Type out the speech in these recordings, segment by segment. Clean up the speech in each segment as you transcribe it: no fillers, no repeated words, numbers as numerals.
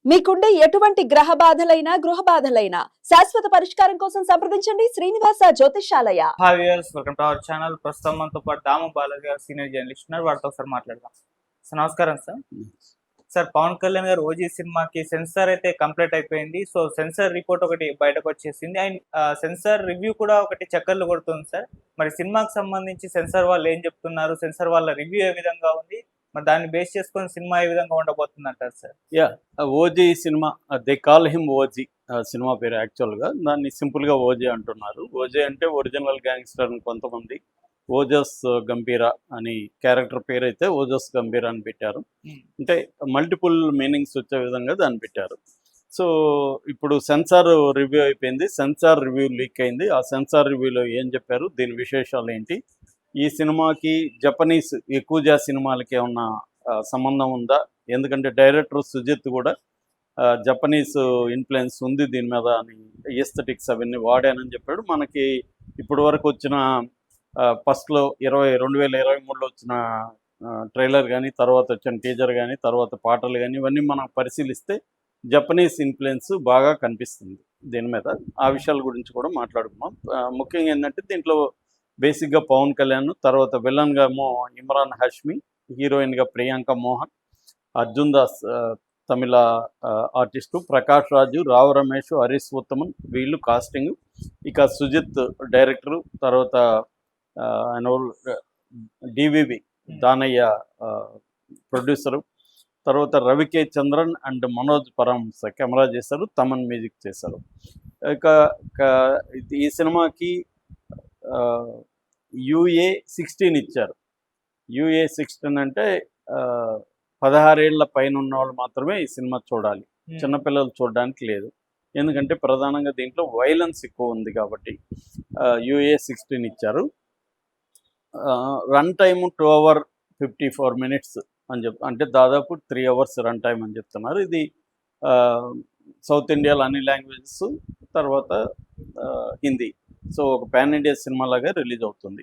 మీకుండే ఎటువంటి గ్రహ బాధలైనా గృహ బాధలైనా శాశ్వత పరిష్కారం కోసం సంప్రదించండి Srinivasa Jyothishalaya. Hi viewers, welcome to our channel. ప్రస్తుతం మనతో పాటు దాము బాలాజీ గారు సీనియర్ జర్నలిస్ట్ ఉన్నారు. వారితో ఒకసారి మాట్లాడదాం. సార్ నమస్కారం సార్. సార్, పవన్ కళ్యాణ్ గారు ఓజీ సినిమాకి సెన్సార్ అయితే కంప్లీట్ అయిపోయింది. సో సెన్సార్ రిపోర్ట్ ఒకటి బయటకు వచ్చేసింది. అండ్ సెన్సార్ రివ్యూ కూడా ఒకటి చక్కర్లు కొడుతుంది సార్. మరి సినిమాకి సంబంధించి సెన్సార్ వాళ్ళు ఏం చెప్తున్నారు, సెన్సార్ వాళ్ళ రివ్యూ ఏ విధంగా ఉంది, మరి దాన్ని బేస్ చేసుకొని సినిమా ఏ విధంగా ఉండబోతుంది అంటారు sir? OG cinema, they call him OG cinema పేరు. యాక్చువల్గా దాన్ని సింపుల్గా ఓజీ అంటున్నారు. ఓజీ అంటే ఒరిజినల్ గ్యాంగ్స్టర్ కొంతమంది, ఓజస్ గంభీర అని క్యారెక్టర్ పేరు అయితే ఓజస్ గంభీర అని పెట్టారు. అంటే మల్టిపుల్ మీనింగ్స్ వచ్చే విధంగా దాన్ని పెట్టారు. సో ఇప్పుడు సెన్సార్ రివ్యూ అయిపోయింది, సెన్సార్ రివ్యూ లీక్ అయింది. ఆ సెన్సార్ రివ్యూలో ఏం చెప్పారు, దీని విశేషాలు ఏంటి, ఈ సినిమాకి జపనీస్ ఎక్కువజా సినిమాలకి ఏమన్నా సంబంధం ఉందా, ఎందుకంటే డైరెక్టర్ సుజిత్ కూడా జపనీస్ ఇన్ఫ్లుయెన్స్ ఉంది దీని మీద అని, ఎస్థెటిక్స్ అవన్నీ వాడానని చెప్పాడు. మనకి ఇప్పటి వరకు వచ్చిన ఫస్ట్లో 2023లో వచ్చిన ట్రైలర్ కానీ, తర్వాత వచ్చిన టీజర్ కానీ, తర్వాత పాటలు కానీ, ఇవన్నీ మనం పరిశీలిస్తే జపనీస్ ఇన్ఫ్లుయెన్స్ బాగా కనిపిస్తుంది దీని మీద. ఆ విషయాల గురించి కూడా మాట్లాడుకున్నాం. ముఖ్యంగా ఏంటంటే దీంట్లో బేసిక్గా పవన్ కళ్యాణ్, తర్వాత విలన్గా ఏమో ఇమ్రాన్ హష్మి, హీరోయిన్గా ప్రియాంక మోహన్, అర్జున్ దాస్ తమిళ ఆర్టిస్టు, ప్రకాష్ రాజు, రావు రమేష్, హరీష్ ఉత్తమన్, వీళ్ళు కాస్టింగ్. ఇక సుజిత్ డైరెక్టరు, తర్వాత డివివి దానయ్య ప్రొడ్యూసరు, తర్వాత రవికే చంద్రన్ అండ్ మనోజ్ పరమహంస కెమెరా చేశారు, తమన్ మ్యూజిక్ చేశారు. ఇక ఈ సినిమాకి UA-16 ఇచ్చారు. UA-16 అంటే 16 ఏళ్ల పైన ఉన్న వాళ్ళు మాత్రమే ఈ సినిమా చూడాలి, చిన్నపిల్లలు చూడడానికి లేదు. ఎందుకంటే ప్రధానంగా దీంట్లో వైలెన్స్ ఎక్కువ ఉంది కాబట్టి UA-16 ఇచ్చారు. రన్ టైము 2 hours 54 minutes అని అంటే దాదాపు 3 hours రన్ టైం అని చెప్తున్నారు. ఇది సౌత్ ఇండియాలో అన్ని లాంగ్వేజెస్, తర్వాత హిందీ. సో ఒక పాన్ ఇండియా సినిమా లాగా రిలీజ్ అవుతుంది.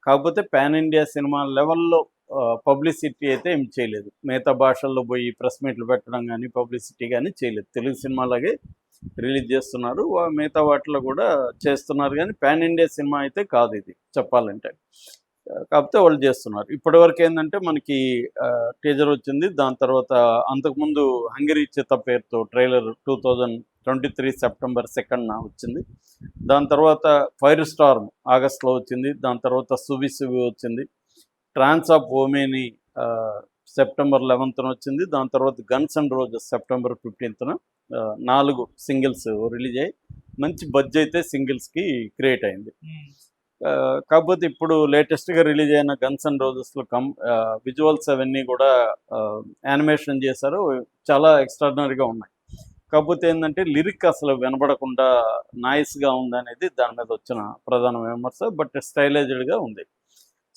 కాకపోతే పాన్ ఇండియా సినిమా లెవెల్లో పబ్లిసిటీ అయితే ఏం చేయలేదు. మిగతా భాషల్లో పోయి ప్రెస్ మీట్లు పెట్టడం కానీ, పబ్లిసిటీ కానీ చేయలేదు. తెలుగు సినిమాలాగే రిలీజ్ చేస్తున్నారు, మిగతా వాటిలో కూడా చేస్తున్నారు. కానీ పాన్ ఇండియా సినిమా అయితే కాదు ఇది చెప్పాలంటే. కాకపోతే వాళ్ళు చేస్తున్నారు. ఇప్పటివరకు ఏంటంటే మనకి టీజర్ వచ్చింది, దాని తర్వాత అంతకుముందు హంగరీ చిత్త పేరుతో ట్రైలర్ 2023 September 2nd వచ్చింది. దాని తర్వాత ఫైర్ స్టార్మ్ ఆగస్ట్లో వచ్చింది. దాని తర్వాత సువి వచ్చింది. ట్రాన్స్ ఆఫ్ ఓమేని September 11th వచ్చింది. దాని తర్వాత guns and roses September 15th 4 singles release అయ్యి మంచి బడ్జ్ అయితే సింగిల్స్కి క్రియేట్ అయింది. కాకపోతే ఇప్పుడు లేటెస్ట్గా రిలీజ్ అయిన గన్స్ అండ్ రోజెస్లో విజువల్స్ అవన్నీ కూడా యానిమేషన్ చేశారు, చాలా ఎక్స్ట్రాడినరీగా ఉన్నాయి. కాకపోతే ఏంటంటే లిరిక్ అసలు వినబడకుండా నాయిస్గా ఉందనేది దాని మీద వచ్చిన ప్రధాన విమర్శ. బట్ స్టైలైజ్డ్గా ఉంది.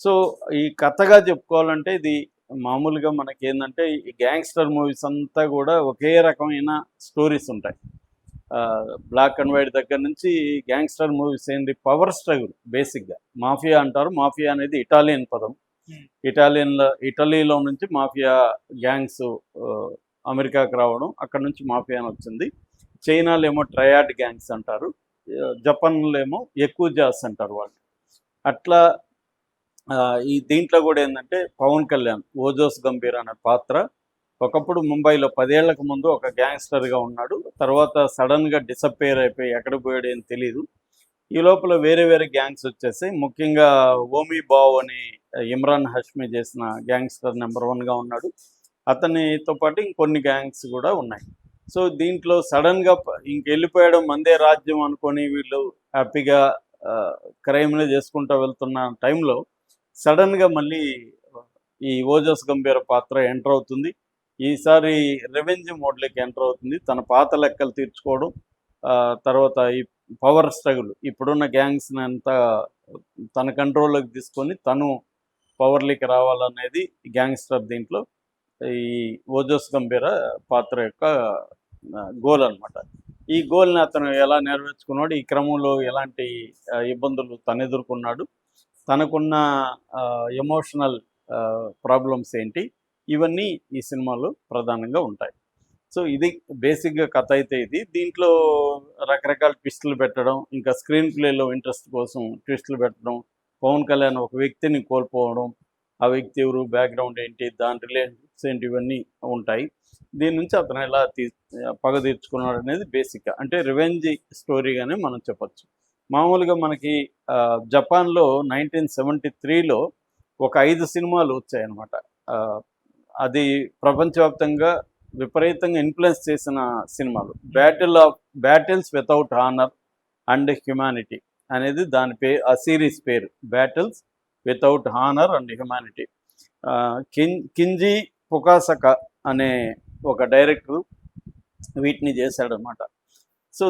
సో ఈ కథగా చెప్పుకోవాలంటే ఇది మామూలుగా మనకి ఏంటంటే ఈ గ్యాంగ్స్టర్ మూవీస్ అంతా కూడా ఒకే రకమైన స్టోరీస్ ఉంటాయి. బ్లాక్ అండ్ వైట్ దగ్గర నుంచి గ్యాంగ్స్టర్ మూవీస్ ఏంటి, పవర్ స్ట్రగుల్. బేసిక్గా మాఫియా అంటారు. మాఫియా అనేది ఇటాలియన్ పదం. ఇటలీలో నుంచి మాఫియా గ్యాంగ్స్ అమెరికాకి రావడం, అక్కడ నుంచి మాఫియా అని వచ్చింది. చైనాలో ఏమో ట్రయాడ్ గ్యాంగ్స్ అంటారు, జపాన్లో ఏమో ఎక్కుజాస్ అంటారు వాళ్ళు. అట్లా ఈ దీంట్లో కూడా ఏంటంటే పవన్ కళ్యాణ్ ఓజోస్ గంభీర్ అనే పాత్ర ఒకప్పుడు ముంబైలో 10 ఏళ్లకు ముందు ఒక గ్యాంగ్స్టర్గా ఉన్నాడు. తర్వాత సడన్గా డిసప్పేర్ అయిపోయి ఎక్కడికి పోయాడు ఏం తెలీదు. ఈ లోపల వేరే వేరే గ్యాంగ్స్ వచ్చేసి, ముఖ్యంగా ఓమీ బావ్ అని ఇమ్రాన్ హష్మి చేసిన గ్యాంగ్స్టర్ నెంబర్ 1గా ఉన్నాడు. అతనితో పాటు ఇంకొన్ని గ్యాంగ్స్ కూడా ఉన్నాయి. సో దీంట్లో సడన్గా ఇంకెళ్ళిపోయడం, మందే రాజ్యం అనుకొని వీళ్ళు హ్యాపీగా క్రైమ్లు చేసుకుంటూ వెళ్తున్న టైంలో సడన్గా మళ్ళీ ఈ ఓజస్ గంభీర పాత్ర ఎంటర్ అవుతుంది. ఈసారి రెవెంజ్ మోడ్లోకి ఎంటర్ అవుతుంది. తన పాత లెక్కలు తీర్చుకోవడం, తర్వాత ఈ పవర్ స్ట్రగుల్, ఇప్పుడున్న గ్యాంగ్స్ని అంతా తన కంట్రోల్లోకి తీసుకొని తను పవర్లోకి రావాలనేది గ్యాంగ్స్టర్ దీంట్లో ఈ ఓజస్ గంభీర పాత్ర యొక్క గోల్ అనమాట. ఈ గోల్ని అతను ఎలా నెరవేర్చుకున్నాడు, ఈ క్రమంలో ఎలాంటి ఇబ్బందులు తను ఎదుర్కొన్నాడు, తనకున్న ఎమోషనల్ ప్రాబ్లమ్స్ ఏంటి, ఇవన్నీ ఈ సినిమాలో ప్రధానంగా ఉంటాయి. సో ఇది బేసిక్గా కథ అయితే ఇది. దీంట్లో రకరకాల ట్విస్టులు పెట్టడం, ఇంకా స్క్రీన్ ప్లేలో ఇంట్రెస్ట్ కోసం ట్విస్టులు పెట్టడం, పవన్ కళ్యాణ్ ఒక వ్యక్తిని కోల్పోవడం, ఆ వ్యక్తి ఎవరు, బ్యాక్గ్రౌండ్ ఏంటి, దాని రిలేషన్స్ ఏంటి, ఇవన్నీ ఉంటాయి. దీని నుంచి అతను ఎలా పగ తీర్చుకున్నాడు అనేది బేసిక్గా, అంటే రివెంజ్ స్టోరీగానే మనం చెప్పచ్చు. మామూలుగా మనకి జపాన్లో 1973లో ఒక 5 సినిమాలు వచ్చాయన్నమాట. అది ప్రపంచవ్యాప్తంగా విపరీతంగా ఇన్ఫ్లుయెన్స్ చేసిన సినిమాలు. Battles without honour and humanity అనేది దాని ఆ సిరీస్ పేరు. Battles without honour and humanity. Kinji Fukasaku అనే ఒక డైరెక్టర్ వీటిని చేశాడనమాట. సో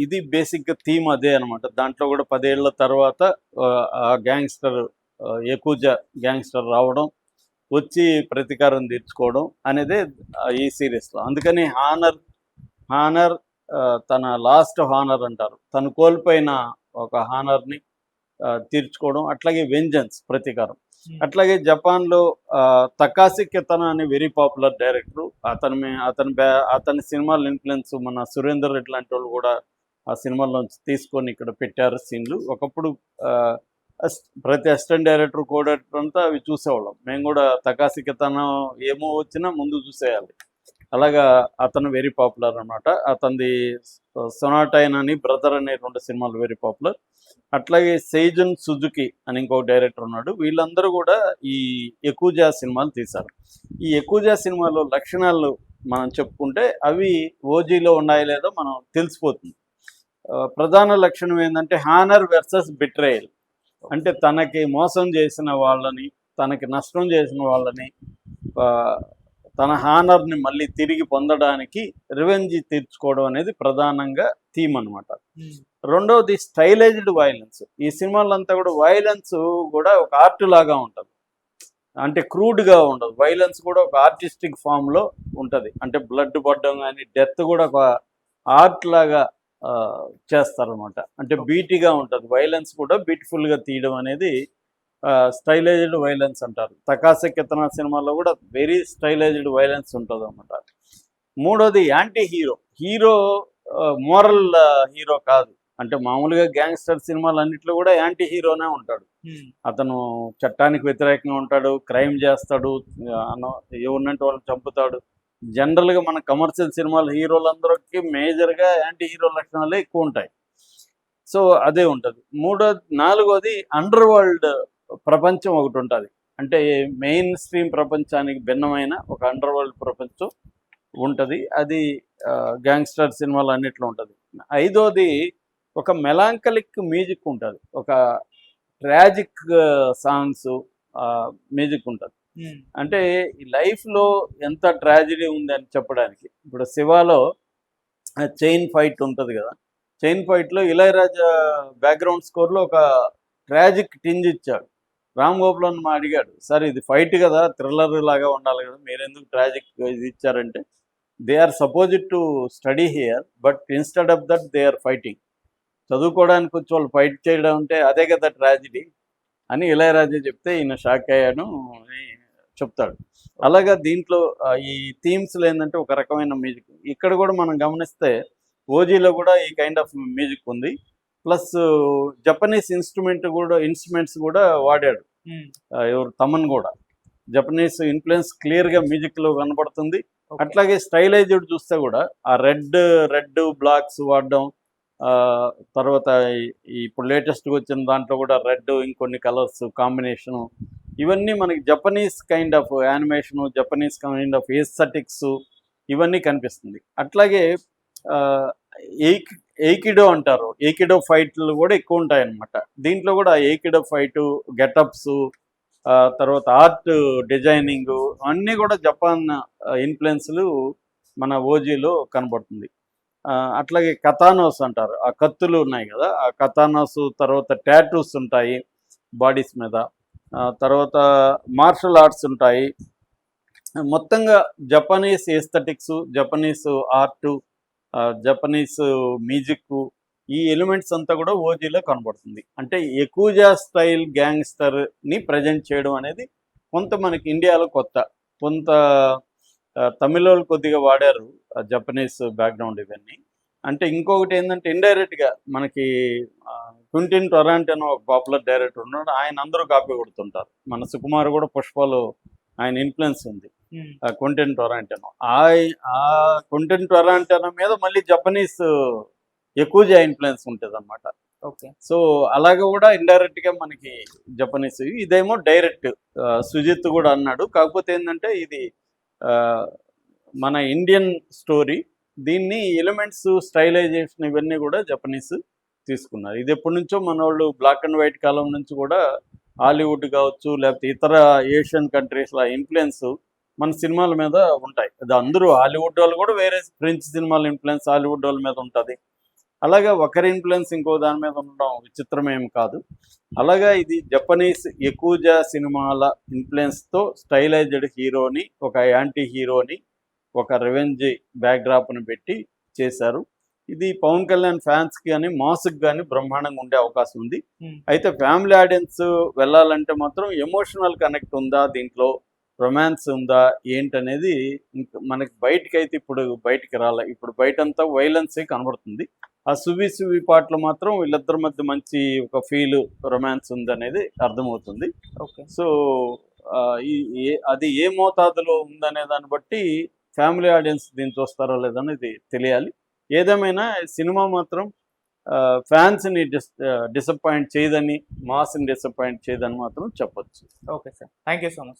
ఇది బేసిక్గా థీమ్ అదే అనమాట. దాంట్లో కూడా 10 ఏళ్ల తర్వాత ఆ గ్యాంగ్స్టర్ యకుజా గ్యాంగ్స్టర్ రావడం, వచ్చి ప్రతీకారం తీర్చుకోవడం అనేదే ఈ సిరీస్లో. అందుకని హానర్ తన లాస్ట్ హానర్ అంటారు, తను కోల్పోయిన ఒక హానర్ని తీర్చుకోవడం, అట్లాగే వెంజన్స్ ప్రతీకారం. అట్లాగే జపాన్లో తకాసి కితనా అనే వెరీ పాపులర్ డైరెక్టర్. అతని సినిమాల ఇన్ఫ్లుయెన్స్ మన సురేందర్ రెడ్డి లాంటి వాళ్ళు కూడా ఆ సినిమాల్లోంచి తీసుకొని ఇక్కడ పెట్టారు సీన్లు. ఒకప్పుడు ప్రతి అసిస్టెంట్ డైరెక్టర్, కో డైరెక్టర్ అంతా అవి చూసేవాళ్ళం. మేము కూడా తకాసి కితనా ఏమో వచ్చినా ముందు చూసేయాలి. అలాగా అతను వెరీ పాపులర్ అనమాట. అతనిది సొనాటైన్ అని, బ్రదర్ అనే 2 సినిమాలు వెరీ పాపులర్. అట్లాగే సెయిజున్ సుజుకి అని ఇంకో డైరెక్టర్ ఉన్నాడు. వీళ్ళందరూ కూడా ఈ యకుజా సినిమాలు తీశారు. ఈ యకుజా సినిమాలో లక్షణాలు మనం చెప్పుకుంటే అవి ఓజీలో ఉన్నాయో లేదో మనం తెలిసిపోతుంది. ప్రధాన లక్షణం ఏంటంటే హానర్ వర్సెస్ బిట్రేయల్. అంటే తనకి మోసం చేసిన వాళ్ళని, తనకి నష్టం చేసిన వాళ్ళని, తన హానర్ని మళ్ళీ తిరిగి పొందడానికి రివెంజ్ తీర్చుకోవడం అనేది ప్రధానంగా థీమ్ అనమాట. రెండవది స్టైలైజ్డ్ వైలెన్స్. ఈ సినిమాలంతా కూడా వైలెన్స్ కూడా ఒక ఆర్ట్ లాగా ఉంటుంది, అంటే క్రూడ్గా ఉండదు. వైలెన్స్ కూడా ఒక ఆర్టిస్టిక్ ఫామ్లో ఉంటుంది. అంటే బ్లడ్ పడడం కానీ, డెత్ కూడా ఒక ఆర్ట్ లాగా చేస్తారనమాట. అంటే బీటీగా ఉంటుంది. వైలెన్స్ కూడా బ్యూటిఫుల్గా తీయడం అనేది స్టైలైజ్డ్ వైలెన్స్ అంటారు. తకాసి కితనా సినిమాలో కూడా వెరీ స్టైలైజ్డ్ వైలెన్స్ ఉంటుంది అనమాట. మూడోది యాంటీ హీరో మోరల్ హీరో కాదు. అంటే మామూలుగా గ్యాంగ్స్టర్ సినిమాలు అన్నింటిలో కూడా యాంటీ హీరోనే ఉంటాడు. అతను చట్టానికి వ్యతిరేకంగా ఉంటాడు, క్రైమ్ చేస్తాడు, ఎవరినంటే వాళ్ళని చంపుతాడు. జనరల్గా మన కమర్షియల్ సినిమాలు హీరోలందరికీ మేజర్గా యాంటీ హీరో లక్షణాలే ఎక్కువ ఉంటాయి. సో అదే ఉంటుంది. నాలుగోది అండర్ వరల్డ్ ప్రపంచం ఒకటి ఉంటుంది. అంటే మెయిన్ స్ట్రీమ్ ప్రపంచానికి భిన్నమైన ఒక అండర్ వరల్డ్ ప్రపంచం ఉంటుంది. అది గ్యాంగ్స్టర్ సినిమాలు అన్నిట్లో ఉంటుంది. ఐదోది ఒక మెలాంకలిక్ మ్యూజిక్ ఉంటుంది, ఒక ట్రాజిక్ సాంగ్స్ మ్యూజిక్ ఉంటుంది. అంటే ఈ లైఫ్లో ఎంత ట్రాజడీ ఉంది అని చెప్పడానికి. ఇప్పుడు శివాలో చైన్ ఫైట్ ఉంటుంది కదా, చైన్ ఫైట్లో ఇళయరాజా బ్యాక్గ్రౌండ్ స్కోర్లో ఒక ట్రాజిక్ టింజ్ ఇచ్చాడు. రామ్ గోపాల్ మా అడిగాడు, సార్ ఇది ఫైట్ కదా, థ్రిల్లర్ లాగా ఉండాలి కదా, మీరెందుకు ట్రాజిక్ ఇది ఇచ్చారంటే, they are supposed to study here but instead of that they are fighting. చదువుకోవడానికి వచ్చి వాళ్ళు ఫైట్ చేయడం అంటే అదే కదా ట్రాజిడీ అని ఇళయరాజా చెప్తే ఈయన షాక్ అయ్యాను అని చెప్తాడు. అలాగా దీంట్లో ఈ థీమ్స్లో ఏంటంటే ఒక రకమైన మ్యూజిక్. ఇక్కడ కూడా మనం గమనిస్తే ఓజీలో కూడా ఈ కైండ్ ఆఫ్ మ్యూజిక్ ఉంది. ప్లస్ జపనీస్ ఇన్స్ట్రుమెంట్స్ కూడా వాడాడు. ఎవరు తమన్ కూడా జపనీస్ ఇన్ఫ్లుయెన్స్ క్లియర్గా మ్యూజిక్లో కనపడుతుంది. అట్లాగే స్టైలైజ్డ్ చూస్తే కూడా ఆ రెడ్ బ్లాక్స్ వాడడం, తర్వాత ఇప్పుడు లేటెస్ట్గా వచ్చిన దాంట్లో కూడా రెడ్, ఇంకొన్ని కలర్స్ కాంబినేషను, ఇవన్నీ మనకి Japanese kind of animation, Japanese kind of aesthetics ఇవన్నీ కనిపిస్తుంది. అట్లాగే ఎయికిడో అంటారు, ఎయికిడో ఫైట్లు కూడా ఎక్కువ ఉంటాయి అన్నమాట. దీంట్లో కూడా ఎయికిడో ఫైటు, గెటప్స్, తర్వాత ఆర్ట్ డిజైనింగ్ అన్నీ కూడా జపాన్ ఇన్ఫ్లుయెన్స్లు మన ఓజీలో కనబడుతుంది. అట్లాగే కతానోస్ అంటారు, ఆ కత్తులు ఉన్నాయి కదా, ఆ కతానోస్, తర్వాత టాటూస్ ఉంటాయి బాడీస్ మీద, తర్వాత మార్షల్ ఆర్ట్స్ ఉంటాయి. మొత్తంగా Japanese aesthetics, Japanese art, Japanese music, ఈ ఎలిమెంట్స్ అంతా కూడా ఓజీలో కనబడుతుంది. అంటే యకుజా స్టైల్ గ్యాంగ్స్టర్ని ప్రజెంట్ చేయడం అనేది కొంత మనకి ఇండియాలో కొత్త, కొంత తమిళ వాళ్ళు కొద్దిగా వాడారు జపనీస్ బ్యాక్గ్రౌండ్ ఇవన్నీ. అంటే ఇంకొకటి ఏంటంటే ఇండైరెక్ట్గా మనకి క్వింటిన్ టొరాంటో ఒక పాపులర్ డైరెక్టర్ ఉన్నాడు, ఆయన అందరూ కాపీ కొడుతుంటారు. మన సుకుమార్ కూడా పుష్పలో ఆయన ఇన్ఫ్లుయెన్స్ ఉంది, క్వింటిన్ టొరాంటో. ఆ క్వింటిన్ టొరాంటో మీద మళ్ళీ జపనీస్ ఎక్కువ ఇన్ఫ్లుయెన్స్ ఉంటుంది అనమాట. ఓకే. సో అలాగే కూడా ఇండైరెక్ట్ గా మనకి జపనీస్, ఇదేమో డైరెక్ట్. సుజిత్ కూడా అన్నాడు, కాకపోతే ఏంటంటే ఇది మన ఇండియన్ స్టోరీ, దీన్ని ఎలిమెంట్స్ స్టైలైజేషన్ ఇవన్నీ కూడా జపనీస్ తీసుకున్నారు. ఇది ఎప్పటి నుంచో మన వాళ్ళు బ్లాక్ అండ్ వైట్ కాలం నుంచి కూడా హాలీవుడ్ కావచ్చు లేకపోతే ఇతర ఏషియన్ కంట్రీస్ల ఇన్ఫ్లుయెన్స్ మన సినిమాల మీద ఉంటాయి. అది అందరూ హాలీవుడ్ వాళ్ళు కూడా వేరే ఫ్రెంచ్ సినిమాల ఇన్ఫ్లుయెన్స్ హాలీవుడ్ వాళ్ళ మీద ఉంటుంది. అలాగా ఒకరి ఇన్ఫ్లుయెన్స్ ఇంకో దాని మీద ఉండడం విచిత్రమేం కాదు. అలాగా ఇది జపనీస్ ఎక్కువజా సినిమాల ఇన్ఫ్లుయెన్స్తో స్టైలైజ్డ్ హీరోని, ఒక యాంటీ హీరోని, ఒక రెవెంజ్ బ్యాక్డ్రాప్ని పెట్టి చేశారు. ఇది పవన్ కళ్యాణ్ ఫ్యాన్స్కి కానీ మాస్కి కానీ బ్రహ్మాండంగా ఉండే అవకాశం ఉంది. అయితే ఫ్యామిలీ ఆడియన్స్ వెళ్ళాలంటే మాత్రం ఎమోషనల్ కనెక్ట్ ఉందా, దీంట్లో రొమాన్స్ ఉందా ఏంటనేది మనకి బయటకైతే ఇప్పుడు బయటికి రాలే. ఇప్పుడు బయటంతా వైలెన్సే కనబడుతుంది. ఆ సువి పాటలు మాత్రం వీళ్ళిద్దరి మధ్య మంచి ఒక ఫీల్ రొమాన్స్ ఉందనేది అర్థమవుతుంది. ఓకే. సో అది ఏ మోతాదులో ఉందనే దాన్ని బట్టి ఫ్యామిలీ ఆడియన్స్ దీన్ని చూస్తారో లేదనేది తెలియాలి. ఏదేమైనా సినిమా మాత్రం ఫ్యాన్స్ని డిసప్పాయింట్ చేయదని, మాస్ని డిసప్పాయింట్ చేయదని మాత్రం చెప్పొచ్చు. Okay sir, thank you so much.